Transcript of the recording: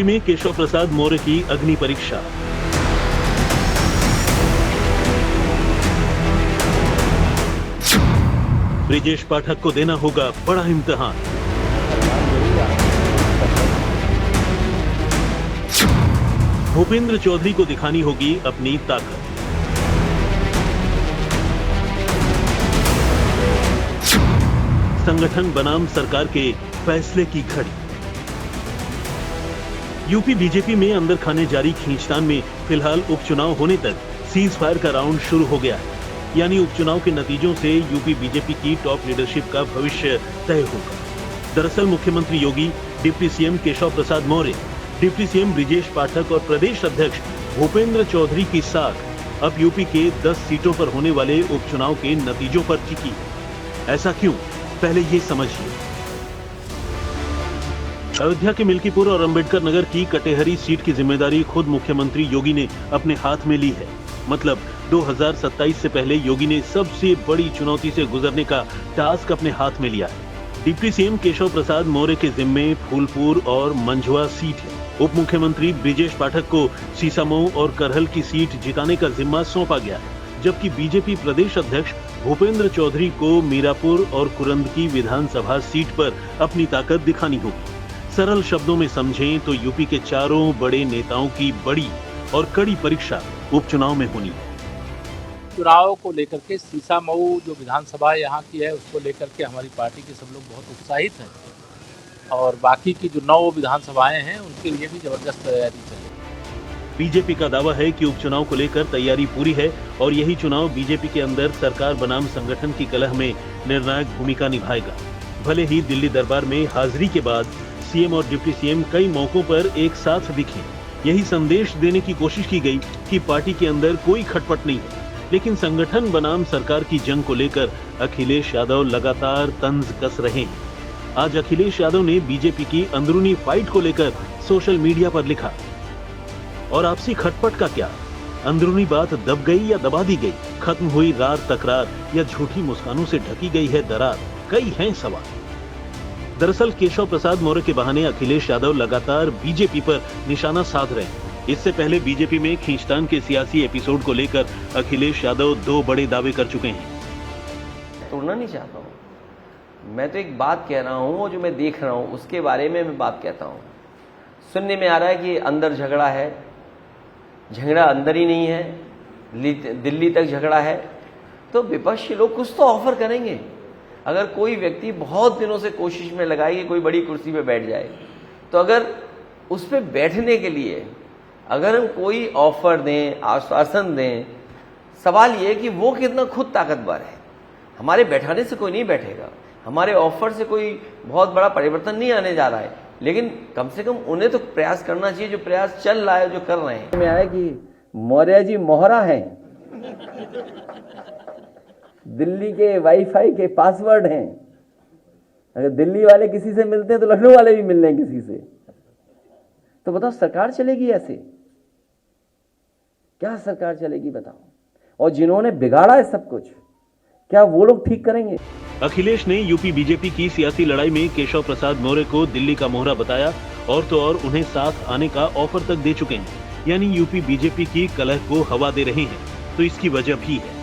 UP में केशव प्रसाद मौर्य की अग्नि परीक्षा। ब्रिजेश पाठक को देना होगा बड़ा इम्तिहान। भूपेंद्र चौधरी को दिखानी होगी अपनी ताकत। संगठन बनाम सरकार के फैसले की घड़ी। यूपी बीजेपी में अंदर खाने जारी खींचतान में फिलहाल उपचुनाव होने तक सीज फायर का राउंड शुरू हो गया है। यानी उपचुनाव के नतीजों से यूपी बीजेपी की टॉप लीडरशिप का भविष्य तय होगा। दरअसल मुख्यमंत्री योगी, deputy CM Keshav Prasad Maurya, deputy CM Brijesh पाठक और प्रदेश अध्यक्ष भूपेंद्र चौधरी की साख अब यूपी के 10 सीटों पर होने वाले उपचुनाव के नतीजों पर टिकी है। ऐसा क्यों, पहले ये समझिए। अयोध्या के मिल्कीपुर और अंबेडकर नगर की कटेहरी सीट की जिम्मेदारी खुद मुख्यमंत्री योगी ने अपने हाथ में ली है। मतलब 2027 से पहले योगी ने सबसे बड़ी चुनौती से गुजरने का टास्क अपने हाथ में लिया है। डिप्टी सीएम केशव प्रसाद मौर्य के जिम्मे फूलपुर और मंझुआ सीट है। उप मुख्यमंत्री ब्रिजेश पाठक को सीसामऊ और करहल की सीट जिताने का जिम्मा सौंपा गया है, जबकि बीजेपी प्रदेश अध्यक्ष भूपेंद्र चौधरी को मीरापुर और कुरंदकी विधानसभा सीट पर अपनी ताकत दिखानी होगी। सरल शब्दों में समझें तो यूपी के चारों बड़े नेताओं की बड़ी और कड़ी परीक्षा उपचुनाव में होनी है। चुनाव को लेकर के सीसामऊ जो विधानसभा यहाँ की है उसको लेकर के हमारी पार्टी के सब लोग बहुत उत्साहित हैं और बाकी की जो 9 विधानसभाएं हैं उनके लिए भी जबरदस्त तैयारी चल रही है। बीजेपी का दावा है कि उपचुनाव को लेकर तैयारी पूरी है और यही चुनाव बीजेपी के अंदर सरकार बनाम संगठन की कलह में निर्णायक भूमिका निभाएगा। भले ही दिल्ली दरबार में हाजिरी के बाद सीएम और डिप्टी सीएम कई मौकों पर एक साथ दिखे, यही संदेश देने की कोशिश की गई कि पार्टी के अंदर कोई खटपट नहीं है, लेकिन संगठन बनाम सरकार की जंग को लेकर अखिलेश यादव लगातार तंज कस रहे हैं। आज अखिलेश यादव ने बीजेपी की अंदरूनी फाइट को लेकर सोशल मीडिया पर लिखा, और आपसी खटपट का क्या, अंदरूनी बात दब गई या दबा दी गई, खत्म हुई रार तकरार या झूठी मुस्कानों से ढकी गई है दरार, कई हैं सवाल। दरअसल केशव प्रसाद मौर्य के बहाने अखिलेश यादव लगातार बीजेपी पर निशाना साध रहे हैं। इससे पहले बीजेपी में खींचतान के सियासी एपिसोड को लेकर अखिलेश यादव 2 बड़े दावे कर चुके हैं। तोड़ना नहीं चाहता हूँ, मैं तो एक बात कह रहा हूँ, जो मैं देख रहा हूँ उसके बारे में मैं बात कहता हूँ। सुनने में आ रहा है कि अंदर झगड़ा है, झगड़ा अंदर ही नहीं है, दिल्ली तक झगड़ा है, तो विपक्षी लोग कुछ तो ऑफर करेंगे। अगर कोई व्यक्ति बहुत दिनों से कोशिश में लगाए कि कोई बड़ी कुर्सी पे बैठ जाए, तो अगर उस पे बैठने के लिए अगर हम कोई ऑफर दें, आश्वासन दें, सवाल ये है कि वो कितना खुद ताकतवर है। हमारे बैठाने से कोई नहीं बैठेगा, हमारे ऑफर से कोई बहुत बड़ा परिवर्तन नहीं आने जा रहा है, लेकिन कम से कम उन्हें तो प्रयास करना चाहिए, जो प्रयास चल रहा है, जो कर रहे हैं। में आया कि मौर्य जी मोहरा हैं, दिल्ली के वाईफाई के पासवर्ड हैं। अगर दिल्ली वाले किसी से मिलते हैं तो लखनऊ वाले भी मिल रहे हैं किसी से। तो बताओ सरकार चलेगी ऐसे? क्या सरकार चलेगी बताओ? और जिन्होंने बिगाड़ा है सब कुछ, क्या वो लोग ठीक करेंगे? अखिलेश ने यूपी बीजेपी की सियासी लड़ाई में केशव प्रसाद मौर्य को दिल्ली का मोहरा बताया और तो और उन्हें साथ आने का ऑफर तक दे चुके हैं। यानी यूपी बीजेपी की कलह को हवा दे रहे हैं। तो इसकी वजह भी है।